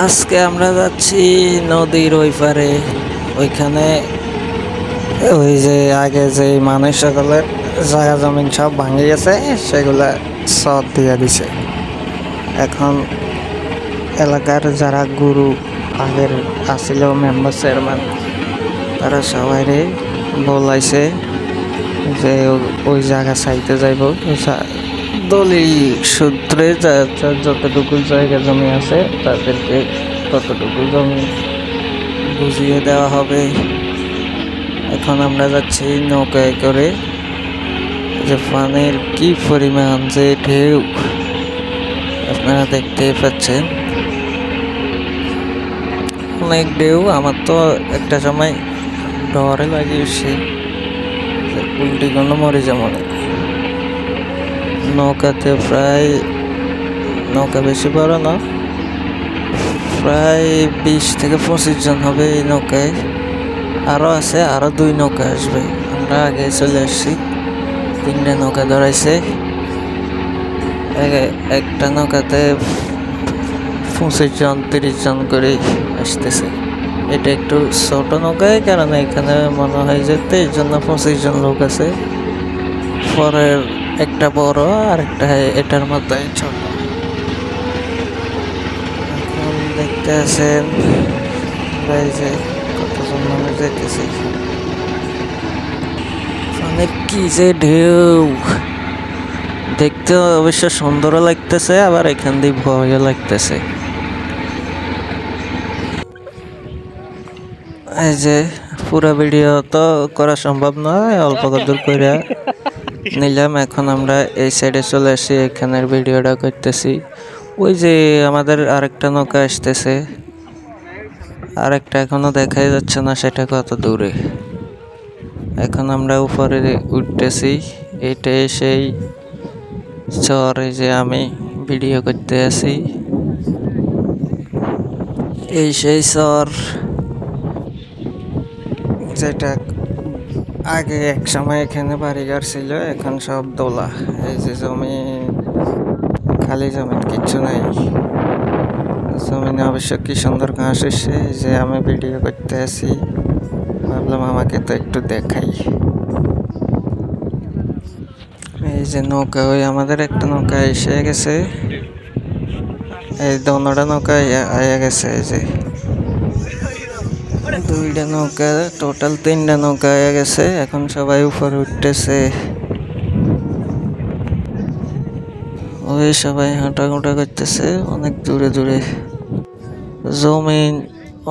আজকে আমরা যাচ্ছি নদীর ওই পারে। ওইখানে ওই যে আগে যে মানুষ সকলের জায়গা জমিন সব ভাঙে গেছে, সেগুলা সব দিয়ে দিছে। এখন এলাকার যারা গুরু আগের আসিল মেম্বার চেয়ারম্যান, তারা সবাইরে বলাইছে যে ওই জায়গা চাইতে যাইব। দলিল সূত্রে যতটুকু জায়গা জমি আছে তাদেরকে ততটুকু জমি বুঝিয়ে দেওয়া হবে। এখন আমরা যাচ্ছি নৌকায় করে। যে পানির কি পরিমাণ যে ঢেউ আপনারা দেখতেই পাচ্ছেন, অনেক ঢেউ। আমার তো একটা সময় ডরে লাগিয়েছে উল্টি কোনো মরে যেমন। নৌকাতে প্রায়, নৌকা বেশি বড় না, প্রায় 20 থেকে 25 জন হবে এই নৌকায়। আরও আছে, আরও 2 নৌকা আসবে। আমরা আগে চলে আসছি। 3টে নৌকা ধরাইছে। একটা নৌকাতে 25 জন 30 জন করে আসতেছে। এটা একটু ছোট নৌকায়, কারণ এখানে মনে হয় যে 23 জন না 25 জন লোক আছে। পরের একটা বড় আর একটা এটার মধ্যে ছোট। এখন দেখতে আছেন যে কতজন মানুষ যেতেছে। অনেক কি যে ঢেউ, দেখতে অবশ্য সুন্দরও লাগতেছে, আবার এখান দিয়ে ভয়ও লাগতেছে। এই যে পুরো ভিডিও তো করা সম্ভব নয়, অল্প দূর করে নিলাম। এখন আমরা এই সাইডে চলে আসি, এখানের ভিডিওটা করতেছি। ওই যে আমাদের আরেকটা নৌকা আসতেছে, আরেকটা এখনো দেখাই যাচ্ছে না সেটা কত দূরে। এখন আমরা উপরে উঠতেছি। এটাই সেই চর, এই যে আমি ভিডিও করতে আছি, এই সেই চর যেটা আগে এক সময় এখানে বাড়িঘর ছিল, এখন সব দোলা। এই যে জমি, খালি জমি, কিচ্ছু নাই। জমিনে অবশ্য কি সুন্দর ঘাস এসছে। যে আমি ভিডিও করতে আছি, ভাবলাম আমাকে তো একটু দেখাই। এই যে নৌকা, ওই আমাদের একটা নৌকা এসে গেছে। এই দোনোটা নৌকা আয়া গেছে। এই যে 2টা নৌকা, টোটাল 3টা নৌকা আয়া গেছে। এখন সবাই উপরে উঠতেছে। ওই সবাই হাঁটাঘুঁটা করতেছে অনেক দূরে দূরে। জমিন,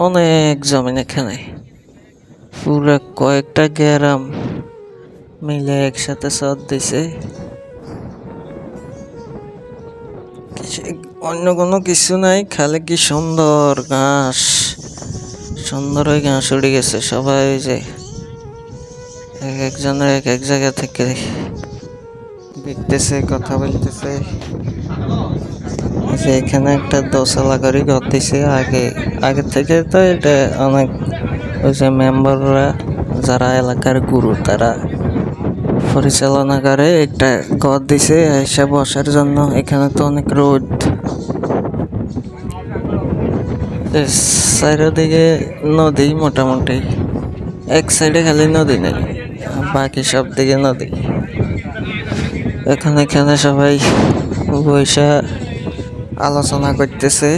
অনেক জমিন এখানে, পুরো কয়েকটা গ্রাম মিলে একসাথে সাথ দিছে। অন্য কোনো কিছু নাই, খালি কি সুন্দর ঘাস, সুন্দর ওই ঘাস উড়ে গেছে। সবাই যে এক একজনের এক এক জায়গা থেকে দেখতেছে, কথা বলতেছে। যে এখানে একটা দোতলা করে ঘর দিছে। আগে থেকে তো এটা অনেক, ওই যে মেম্বাররা যারা এলাকার গুরু, তারা পরিচালনা করে একটা ঘর দিছে এসে বসার জন্য। এখানে তো অনেক রোদ, চারিদিকে নদী মোটামুটি। এক সাইডে খালি নদী নেই, বাকি সব দিকে নদী। এখানে সবাই বৈশা আলোচনা করতেছে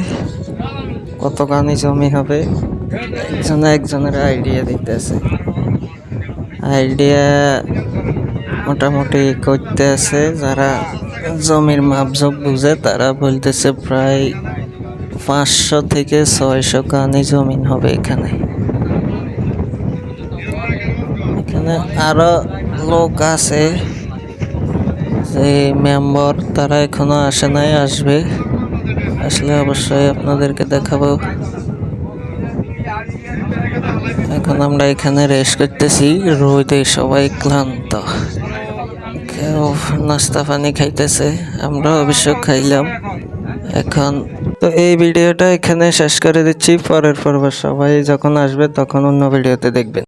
কতখানি জমি হবে। একজনের আইডিয়া দিতেছে, আইডিয়া মোটামুটি করতে আছে। যারা জমির মাপঝোপ বুঝে তারা বলতেছে প্রায় 500 থেকে 600 কানি জমিন হবে এখানে। এখানে আরো লোক আছে, যে মেম্বার, তারা এখনো আসে নাই, আসবে। আসলে অবশ্যই আপনাদেরকে দেখাবো। এখন আমরা এখানে রেস্ট করতেছি, রোদে সবাই ক্লান্ত। কেউ নাস্তা পানি খাইতেছে, আমরা অবশ্য খাইলাম। এখন তো এই ভিডিওটা এখানে শেষ করে দিচ্ছি। পরের পর্ব সবাই যখন আসবে তখন অন্য ভিডিওতে দেখবেন।